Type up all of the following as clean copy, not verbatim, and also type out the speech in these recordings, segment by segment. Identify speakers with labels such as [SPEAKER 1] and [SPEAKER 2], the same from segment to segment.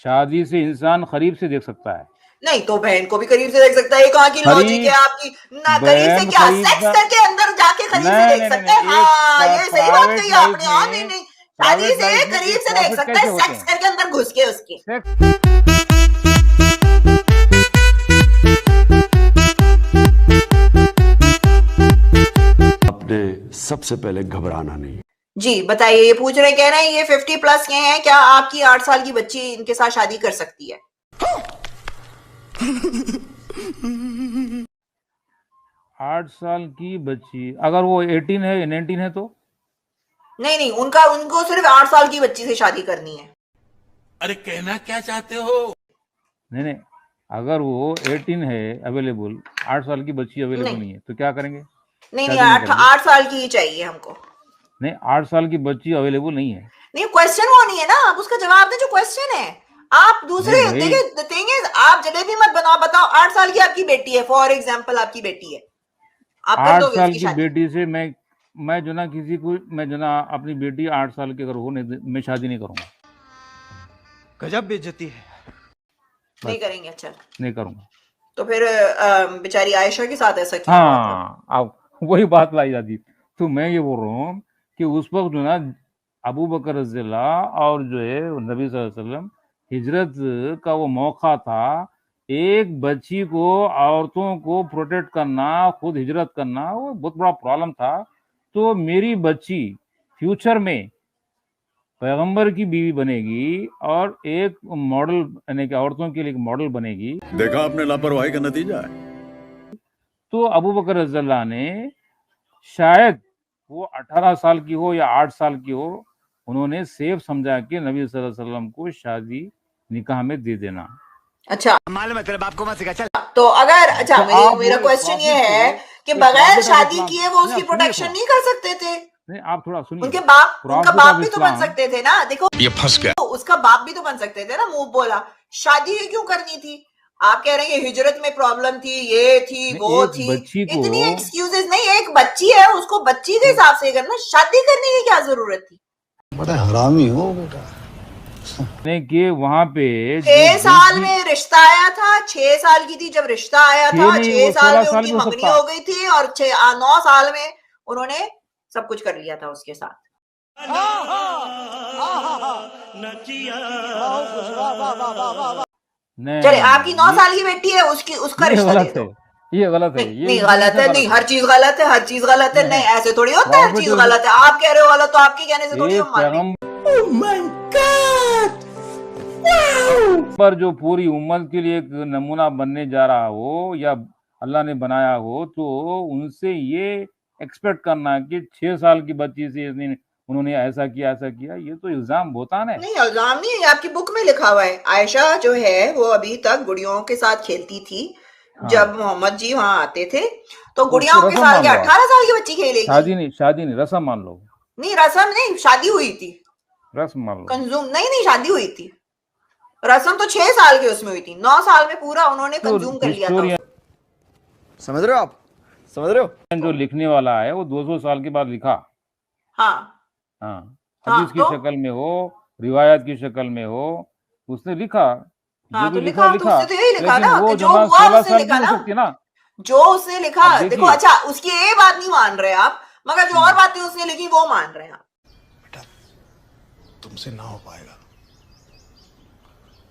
[SPEAKER 1] शादी से इंसान करीब से देख सकता है।
[SPEAKER 2] नहीं तो बहन को भी करीब से देख सकता है, ये कहाँ की लॉजिक है आपकी? ना करीब से
[SPEAKER 1] बहन
[SPEAKER 2] क्या,
[SPEAKER 1] करीब
[SPEAKER 2] सेक्स
[SPEAKER 1] का
[SPEAKER 2] करके अंदर जाके करीब से
[SPEAKER 1] नहीं
[SPEAKER 2] देख
[SPEAKER 1] नहीं नहीं
[SPEAKER 2] सकता है?
[SPEAKER 1] नहीं, एक
[SPEAKER 2] हाँ ये सही बात
[SPEAKER 1] प्राइवेट
[SPEAKER 2] कही
[SPEAKER 1] लाइफ
[SPEAKER 2] आपने। हाँ नहीं
[SPEAKER 1] में
[SPEAKER 2] नहीं, शादी
[SPEAKER 1] प्राइवेट
[SPEAKER 2] से
[SPEAKER 1] लाइफ में
[SPEAKER 2] करीब
[SPEAKER 1] एक
[SPEAKER 2] से देख
[SPEAKER 1] प्रॉफिट
[SPEAKER 2] सकता
[SPEAKER 1] कैसे
[SPEAKER 2] है,
[SPEAKER 1] होते
[SPEAKER 2] सेक्स
[SPEAKER 1] हैं?
[SPEAKER 2] करके अंदर घुस के उसके।
[SPEAKER 1] सेक्स
[SPEAKER 3] आपने सबसे पहले घबराना नहीं।
[SPEAKER 2] जी बताइए, ये पूछ रहे, कह रहे हैं ये 50+ के हैं, क्या आपकी 8 साल की बच्ची इनके साथ शादी कर सकती है?
[SPEAKER 1] 8 साल की बच्ची अगर वो 18 है 19 है तो?
[SPEAKER 2] नहीं नहीं, उनको सिर्फ 8 साल की बच्ची से शादी करनी है।
[SPEAKER 4] अरे कहना क्या चाहते हो?
[SPEAKER 1] नहीं नहीं, अगर वो 18 है अवेलेबल, 8 साल की बच्ची अवेलेबल नहीं है तो क्या करेंगे?
[SPEAKER 2] नहीं नहीं,
[SPEAKER 1] शादी नहीं करेंगे?
[SPEAKER 2] 8 साल की ही चाहिए हमको।
[SPEAKER 1] नहीं, 8 साल की बच्ची अवेलेबल नहीं है।
[SPEAKER 2] नहीं, क्वेश्चन वो नहीं है ना, आप उसका जवाब दें जो क्वेश्चन है। आप दूसरे
[SPEAKER 1] नहीं भाई,
[SPEAKER 2] देखिए, थिंग इज, आप जलेबी मत बनाओ, बताओ 8 साल की आपकी बेटी है, फॉर एग्जांपल आपकी बेटी है, आप कर
[SPEAKER 1] 8
[SPEAKER 2] दोगे
[SPEAKER 1] साल
[SPEAKER 2] उसकी
[SPEAKER 1] की
[SPEAKER 2] शादी?
[SPEAKER 1] बेटी से मैं जो ना किसी को, मैं जो ना अपनी बेटी 8 साल की अगर हो नहीं, मैं शादी नहीं करूंगा।
[SPEAKER 4] गजब बेइज्जती है।
[SPEAKER 2] नहीं करेंगे? अच्छा,
[SPEAKER 1] नहीं करूंगा।
[SPEAKER 2] तो फिर बेचारी आयशा के साथ ऐसा क्यों हुआ था?
[SPEAKER 1] हाँ, अब वही बात लाई जाती। तो मैं ये बोल रहा हूँ कि उस वक्त जो ना अबू बकर रज़ियल्लाहु और जो है नबी सल्लल्लाहु अलैहि वसल्लम, हिजरत का वो मौका था। एक बच्ची को, औरतों को प्रोटेक्ट करना, खुद हिजरत करना, वो बहुत बड़ा प्रॉब्लम था। तो मेरी बच्ची फ्यूचर में पैगंबर की बीवी बनेगी और एक मॉडल, यानी कि औरतों के लिए एक मॉडल बनेगी।
[SPEAKER 3] देखा आपने लापरवाही का नतीजा है।
[SPEAKER 1] तो अबू बकर रज़ियल्लाहु ने, शायद वो 18 साल की हो या 8 साल की हो, उन्होंने सेफ समझा कि नबी सल्लल्लाहु अलैहि वसल्लम को शादी निकाह में दे देना।
[SPEAKER 2] अच्छा,
[SPEAKER 4] मालूम है तेरे बाप को मत सिखा चल।
[SPEAKER 2] तो अगर, अच्छा,
[SPEAKER 1] तो
[SPEAKER 2] मेरा क्वेश्चन ये है कि
[SPEAKER 1] एक
[SPEAKER 2] बगैर
[SPEAKER 1] प्रॉफिट ऑफ
[SPEAKER 2] शादी
[SPEAKER 1] इस्लाम,
[SPEAKER 2] किए वो
[SPEAKER 1] नहीं
[SPEAKER 2] उसकी
[SPEAKER 1] आप सुनिए
[SPEAKER 2] प्रोटेक्शन
[SPEAKER 1] थोड़ा,
[SPEAKER 2] नहीं कर सकते थे?
[SPEAKER 1] नहीं आप थोड़ा सुनिए।
[SPEAKER 2] उनका बाप
[SPEAKER 1] प्रॉफिट ऑफ
[SPEAKER 2] भी तो बन
[SPEAKER 1] इस्लाम,
[SPEAKER 2] सकते थे ना, देखो
[SPEAKER 4] ये फंस गया।
[SPEAKER 2] तो उसका बाप भी तो बन सकते थे ना, मुंह बोला। शादी ही क्यों करनी थी? आप कह रहे हैं कि हिजरत में प्रॉब्लम थी, ये थी, वो
[SPEAKER 1] एक
[SPEAKER 2] थी,
[SPEAKER 1] बच्ची को,
[SPEAKER 2] इतनी एक्सक्यूजेस नहीं। एक बच्ची है, उसको बच्ची के हिसाब से करना, शादी करने की क्या जरूरत थी?
[SPEAKER 5] बड़ा हरामी हो बेटा।
[SPEAKER 1] कि वहां पे
[SPEAKER 2] 6 साल में रिश्ता आया था, 6 साल की थी जब रिश्ता आया था, 6 साल में उनकी मंगनी हो गई थी, और 9 साल में उन्होंने सब कुछ कर लिया था उसके साथ। चले, आपकी 9 साल की बेटी है, उसका रिश्ता दे दो।
[SPEAKER 1] ये गलत है,
[SPEAKER 2] नहीं गलत है, नहीं, हर चीज गलत है, हर चीज गलत है, नहीं ऐसे थोड़ी होता है, हर चीज गलत है। आप कह रहे हो गलत, तो आपके कहने से थोड़ी हम मान लेंगे।
[SPEAKER 1] पर जो पूरी उम्मत के लिए एक नमूना बनने जा रहा हो या अल्लाह ने बनाया हो, तो उनसे ये एक्सपेक्ट करना कि 6 साल की बच्ची से उन्होंने ऐसा किया, ये तो इल्जाम बोतान है।
[SPEAKER 2] नहीं, इल्जाम नहीं है, आपकी बुक में लिखा हुआ है। आयशा जो है वो अभी तक गुड़ियों के साथ खेलती थी। हाँ। जब मोहम्मद जी वहां आते थे तो गुड़ियों के साथ, 18 साल की बच्ची खेलेगी?
[SPEAKER 1] शादी नहीं, रस्म मान लो।
[SPEAKER 2] नहीं रस्म नहीं, शादी हुई थी।
[SPEAKER 1] रस्म मान लो।
[SPEAKER 2] कंज्यूम नहीं, शादी हुई थी। रस्म तो 6 साल के उसमें हुई थी, 9 साल में पूरा उन्होंने कंज्यूम कर लिया था।
[SPEAKER 4] समझ रहे हो आप? समझ रहे हो?
[SPEAKER 1] जो लिखने वाला है वो 200 साल के बाद लिखा।
[SPEAKER 2] हाँ
[SPEAKER 1] हाँ, हदीस की शक्ल में हो, रिवायत की शक्ल में हो, उसने लिखा।
[SPEAKER 2] हाँ,
[SPEAKER 1] जो
[SPEAKER 2] तो लिखा, तो उसने तो यही लिखा ना,
[SPEAKER 1] वो
[SPEAKER 2] जो हुआ उसने लिखा ना, जो उसने लिखा। देखो, अच्छा, उसकी ये बात नहीं मान रहे आप, मगर जो और बातें उसने लिखी वो मान रहे हैं आप।
[SPEAKER 5] बेटा, तुमसे ना हो पाएगा,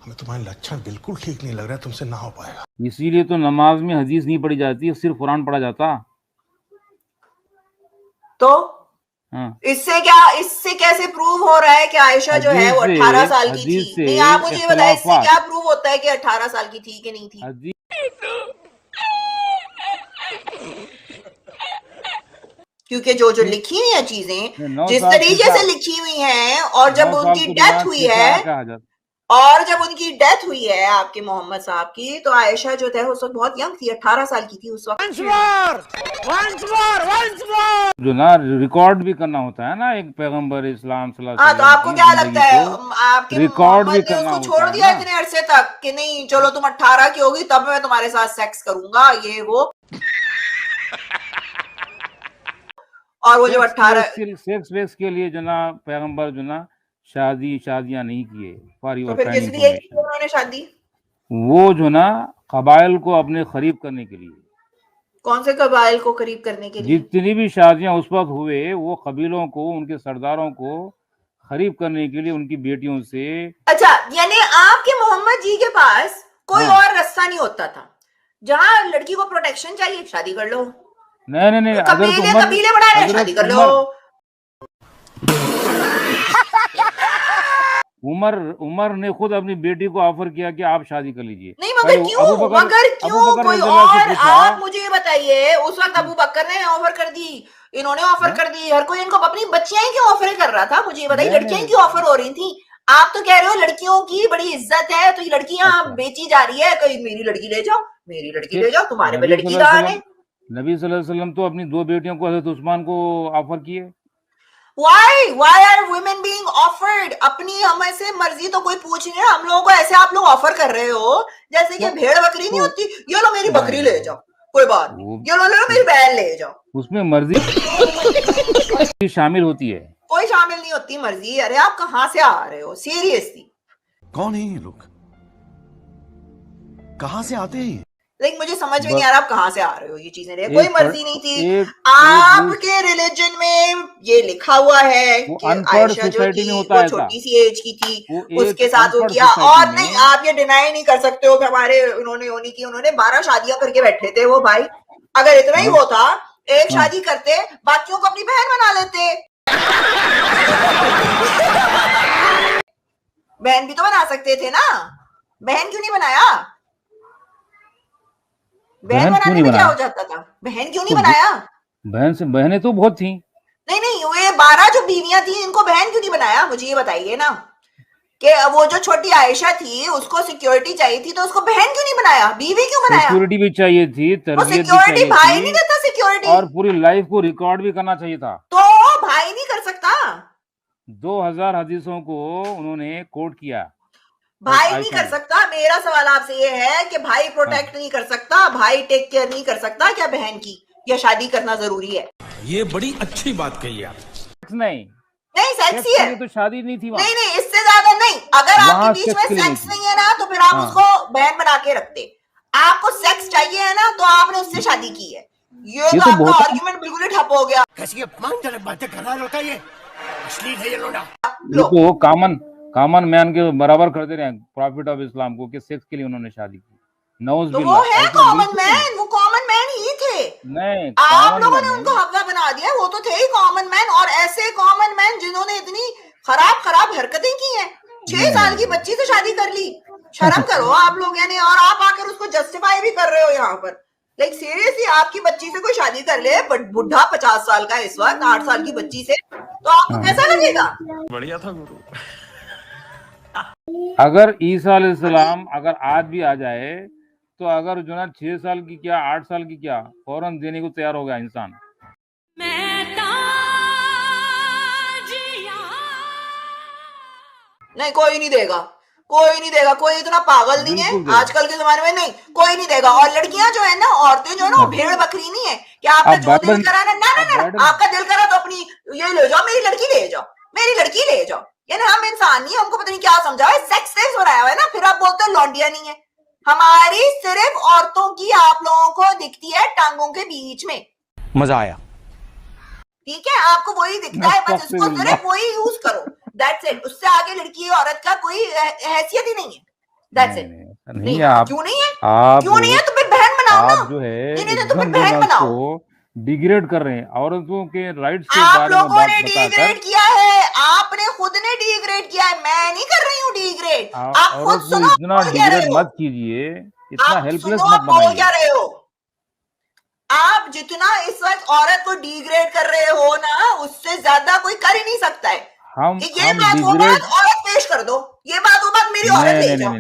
[SPEAKER 5] हमें तुम्हारे लक्षण बिल्कुल ठीक नहीं लग रहा है, तुमसे ना हो पाएगा।
[SPEAKER 1] इसीलिए तो नमाज में हदीस नहीं पढ़ी जाती, सिर्फ कुरान पढ़ा जाता।
[SPEAKER 2] तो इससे कैसे प्रूव हो रहा है कि आयशा जो है वो 18 साल की थी? नहीं, आप मुझे ये बताइए, इससे क्या प्रूव होता है कि 18 साल की थी कि नहीं थी? क्योंकि जो लिखी हुई है चीजें, जिस तरीके से लिखी हुई हैं, और जब उनकी डेथ हुई है, आपके मोहम्मद साहब की, तो आयशा जो थे उस वक्त बहुत यंग थी, 18 साल की थी उस वक्त।
[SPEAKER 1] जो ना रिकॉर्ड भी करना होता है ना एक पैगंबर इस्लाम सल्लल्लाहु अलैहि वसल्लम।
[SPEAKER 2] तो आपको क्या लगता है, आपके
[SPEAKER 1] रिकॉर्ड भी
[SPEAKER 2] ने उसको छोड़ दिया इतने अरसे तक कि नहीं, चलो तुम 18 की होगी तब मैं तुम्हारे साथ सेक्स करूंगा, ये वो? और वो जब 18
[SPEAKER 1] सेक्स के लिए जो ना पैगंबर जो ना शादियां नहीं किए। फॉर
[SPEAKER 2] तो
[SPEAKER 1] योर
[SPEAKER 2] फिर
[SPEAKER 1] काइंड
[SPEAKER 2] किस लिए की
[SPEAKER 1] इंफॉर्मेशन,
[SPEAKER 2] उन्होंने शादी?
[SPEAKER 1] वो जो ना कबाइल को अपने करीब करने के लिए,
[SPEAKER 2] कौन से कबाइल को करीब करने के लिए?
[SPEAKER 1] जितनी भी शादियां उस वक्त हुए वो कबीलों को, उनके सरदारों को करीब करने के लिए उनकी बेटियों से।
[SPEAKER 2] अच्छा, यानी आपके मोहम्मद जी के पास कोई
[SPEAKER 1] हाँ।
[SPEAKER 2] और रास्ता नहीं होता था, जहां लड़की को प्रोटेक्शन चाहिए शादी कर लो,
[SPEAKER 1] नहीं,
[SPEAKER 2] कबीले कबीले बना रहे शादी कर लो।
[SPEAKER 1] उमर ने खुद अपनी बेटी को ऑफर किया कि आप शादी कर लीजिए।
[SPEAKER 2] नहीं मगर क्यों, मगर क्यों कोई और? आप मुझे ये बताइए, उस वक्त अबू बकर ने ऑफर कर दी, इन्होंने ऑफर कर दी, हर कोई इनको अपनी बच्चियां ही क्यों ऑफर कर रहा था? मुझे ये बताइए, लड़कियां ही क्यों ऑफर हो रही थी? आप तो कह रहे हो लड़कियों की बड़ी इज्जत है, तो ये लड़कियां बेची जा रही है, कोई मेरी लड़की ले जाओ, मेरी लड़की ले जाओ, तुम्हारे पे लड़की कहाँ है?
[SPEAKER 1] नबी सल्लल्लाहु अलैहि वसल्लम तो अपनी 2 बेटियों को हजरत उस्मान को ऑफर किए।
[SPEAKER 2] Why are women being offered? अपनी हमें से मर्जी तो कोई पूछ नहीं रहा, हम लोगों को ऐसे आप लोग ऑफर कर रहे हो जैसे कि भेड़ बकरी नहीं होती, ये लो मेरी बकरी ले जाओ, कोई बात नहीं, ये लो मेरी बैल ले जाओ।
[SPEAKER 1] उसमें मर्जी शामिल होती है?
[SPEAKER 2] कोई शामिल नहीं होती मर्जी। अरे आप कहाँ से आ रहे हो सीरियसली?
[SPEAKER 3] कौन है ये लोग, कहां से आते हैं?
[SPEAKER 2] लेकिन मुझे समझ में नहीं आ रहा आप कहाँ से आ रहे हो ये चीजें। कोई मर्जी नहीं थी। आपके रिलीजन में ये लिखा हुआ है कि आयशा जो थी वो छोटी सी एज की थी, उसके साथ वो किया। और नहीं, आप ये डिनाई नहीं कर सकते हो कि हमारे उन्होंने 12 शादियां करके बैठे थे वो भाई। अगर इतना ही वो था, एक शादी करते, बाकियों को अपनी बहन बना लेते। बहन भी तो बना सकते थे ना, बहन क्यों नहीं बनाया? बहन बनाने में क्या हो जाता था? बहन क्यों नहीं बनाया?
[SPEAKER 1] बहनें तो बहुत थी।
[SPEAKER 2] नहीं, ये 12 जो बीवियां थी इनको बहन क्यों नहीं बनाया? मुझे ये बताइए ना, कि वो जो छोटी आयशा थी उसको सिक्योरिटी चाहिए थी, तो उसको बहन क्यों नहीं बनाया, बीवी क्यों बनाया?
[SPEAKER 1] सिक्योरिटी भी चाहिए थी, तरबियत भी
[SPEAKER 2] चाहिए, भाई नहीं देता सिक्योरिटी,
[SPEAKER 1] और पूरी लाइफ को रिकॉर्ड भी करना चाहिए था,
[SPEAKER 2] तो भाई नहीं कर सकता।
[SPEAKER 1] 2000 हदीसों को उन्होंने कोट किया,
[SPEAKER 2] भाई नहीं कर सकता। मेरा सवाल आपसे ये है कि भाई प्रोटेक्ट नहीं कर सकता, भाई टेक केयर नहीं कर सकता क्या बहन की? या शादी करना जरूरी है?
[SPEAKER 5] ये बड़ी अच्छी बात कही आप।
[SPEAKER 1] नहीं
[SPEAKER 2] सेक्सी है
[SPEAKER 1] तो शादी नहीं थी।
[SPEAKER 2] नहीं, इससे ज्यादा नहीं। अगर आपके बीच में सेक्स नहीं है ना, तो फिर आप उसको बहन बना के रखते। आपको सेक्स चाहिए है ना, तो आपने उससे शादी की है। ये तो आपका आर्गुमेंट बिल्कुल ही ठप हो गया।
[SPEAKER 5] कैसी अपमानजनक बातें कर रहा है ये, अश्लील है ये लोड़ा।
[SPEAKER 1] तो कॉमन मैन के बराबर कर दे रहे हैं प्रॉफिट ऑफ इस्लाम को कि सेक्स के लिए उन्होंने शादी की।
[SPEAKER 2] तो वो है कॉमन मैन, वो कॉमन मैन ही थे।
[SPEAKER 1] नहीं,
[SPEAKER 2] आप लोगों ने उनको हफ्ता बना दिया, वो तो थे ही कॉमन मैन। और ऐसे कॉमन मैन जिन्होंने इतनी खराब हरकतें की हैं, 6 साल की बच्ची से शादी कर ली। शर्म करो आप लोग, यानी। और आप आकर उसको जस्टिफाई भी कर रहे हो यहाँ पर। लाइक सीरियसली, आपकी बच्ची से कोई शादी कर ले, बट बुढ़ा 50 साल का इस वक्त 8 साल की बच्ची से, तो आपको कैसा लगेगा?
[SPEAKER 5] बढ़िया था गुरु।
[SPEAKER 1] अगर ईसा अलैहिस्सलाम अगर आज भी आ जाए, तो अगर जो ना 6 साल की क्या 8 साल की क्या, फौरन देने को तैयार हो गया इंसान।
[SPEAKER 2] नहीं, कोई नहीं देगा, कोई इतना पागल नहीं है आजकल के जमाने में। नहीं, कोई नहीं देगा। और लड़कियां जो है ना, औरतें जो है ना, वो भेड़ बकरी नहीं है कि आपका जो दिल करा ना, आपका दिल करा तो अपनी ये ले जाओ, मेरी लड़की ले जाओ। यानी हम इंसान नहीं, हमको पता नहीं क्या समझा है, सेक्स बनाया हुआ है ना, फिर आप बोलते हो लौंडिया नहीं है। हमारी सिर्फ औरतों की आप लोगों को दिखती है टांगों के बीच में।
[SPEAKER 4] मजा आया,
[SPEAKER 2] ठीक है, आपको वही दिखता है, बस उसको सिर्फ वही यूज करो, दैट्स इट। उससे आगे लड़की औरत का कोई हैसियत ही नहीं है, दैट्स इट।
[SPEAKER 1] नहीं, आप
[SPEAKER 2] क्यों नहीं है? तो फिर बहन बनाओ ना,
[SPEAKER 1] जो है
[SPEAKER 2] नहीं तो फिर बहन बनाओ।
[SPEAKER 1] डिग्रेड कर रहे हैं औरतों के राइट्स के
[SPEAKER 2] आप
[SPEAKER 1] बारे में
[SPEAKER 2] लोगों
[SPEAKER 1] बात
[SPEAKER 2] ने डिग्रेड किया है, आपने खुद ने डिग्रेड किया है, मैं नहीं कर रही हूँ डिग्रेड। आप खुद सुनो,
[SPEAKER 1] इतना डिग्रेड मत कीजिए, इतना हेल्पलेस मत
[SPEAKER 2] बोल क्या रहे हो आप? जितना इस वक्त औरत को डिग्रेड कर रहे हो ना, उससे ज्यादा कोई कर ही नहीं सकता है। ये बात वो बात औरत पेश कर दो, ये बात वो बात मेरी औरत ले जाओ।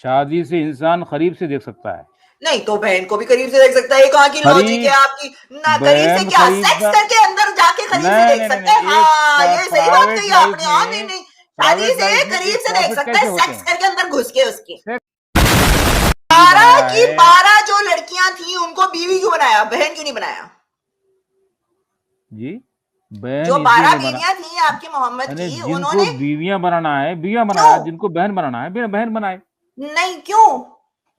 [SPEAKER 1] शादी से इंसान करीब से देख सकता है।
[SPEAKER 2] नहीं तो बहन को भी करीब से देख सकता है। कहाँ की लॉजिक है आपकी? ना करीब से क्या, सेक्स करके अंदर जाके करीब से देख सकते हैं। हाँ, ये सही बात कही आपने। हाँ, नहीं, शादी से करीब से देख सकता है, सेक्स करके अंदर घुस के उसके। 12 की 12 जो लड़कियां थी उनको बीवी क्यों बनाया, बहन क्यों नहीं बनाया?
[SPEAKER 1] जी बहन
[SPEAKER 2] जो
[SPEAKER 1] इसलिए
[SPEAKER 2] 12
[SPEAKER 1] नहीं बना
[SPEAKER 2] बीवियां थी आपकी मोहम्मद
[SPEAKER 1] अरे
[SPEAKER 2] की,
[SPEAKER 1] जिनको
[SPEAKER 2] उन्होंने
[SPEAKER 1] बीवियां बनाना है बीवियां बनाया,
[SPEAKER 2] क्यों
[SPEAKER 1] जिनको बहन बनाना है बहन बनाए।
[SPEAKER 2] नहीं, क्यों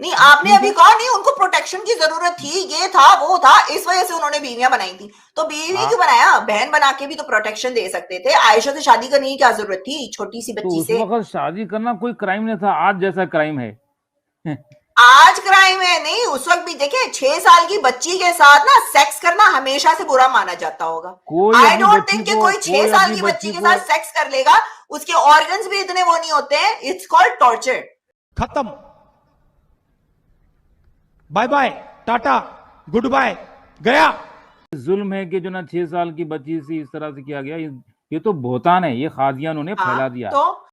[SPEAKER 2] नहीं? आपने
[SPEAKER 1] ठीक
[SPEAKER 2] अभी
[SPEAKER 1] है,
[SPEAKER 2] कहा नहीं, उनको प्रोटेक्शन की जरूरत थी, ये था वो था, इस वजह से उन्होंने बीवियां बनाई थी। तो बीवी
[SPEAKER 1] हाँ
[SPEAKER 2] क्यों बनाया? बहन बना के भी तो प्रोटेक्शन दे सकते थे। आयशा से शादी करने की क्या जरूरत थी छोटी सी
[SPEAKER 1] तो
[SPEAKER 2] बच्ची
[SPEAKER 1] उस
[SPEAKER 2] से?
[SPEAKER 1] वक्त शादी करना कोई क्राइम नहीं था, आज जैसा क्राइम है।
[SPEAKER 2] आज क्राइम है नहीं, उस वक्त भी देखे 6 साल की बच्ची के साथ ना सेक्स करना हमेशा से बुरा माना जाता होगा।
[SPEAKER 1] कोई
[SPEAKER 2] आई
[SPEAKER 1] अपनी
[SPEAKER 2] डोंट
[SPEAKER 1] बच्ची
[SPEAKER 2] थिंक कि
[SPEAKER 1] को
[SPEAKER 2] कोई 6
[SPEAKER 1] कोई
[SPEAKER 2] साल
[SPEAKER 1] अपनी
[SPEAKER 2] की बच्ची
[SPEAKER 1] बच्ची
[SPEAKER 2] के
[SPEAKER 1] को
[SPEAKER 2] साथ सेक्स कर लेगा, उसके ऑर्गन्स भी इतने वो नहीं होते हैं। It's called torture.
[SPEAKER 5] खत्म, bye bye, tata, goodbye, गया।
[SPEAKER 1] जुल्म है कि जो ना 6 साल की बच्ची से इस तरह से किया गया, ये तो बहतान है, ये कादियानों ने
[SPEAKER 2] हाँ
[SPEAKER 1] फैला दिया।
[SPEAKER 2] तो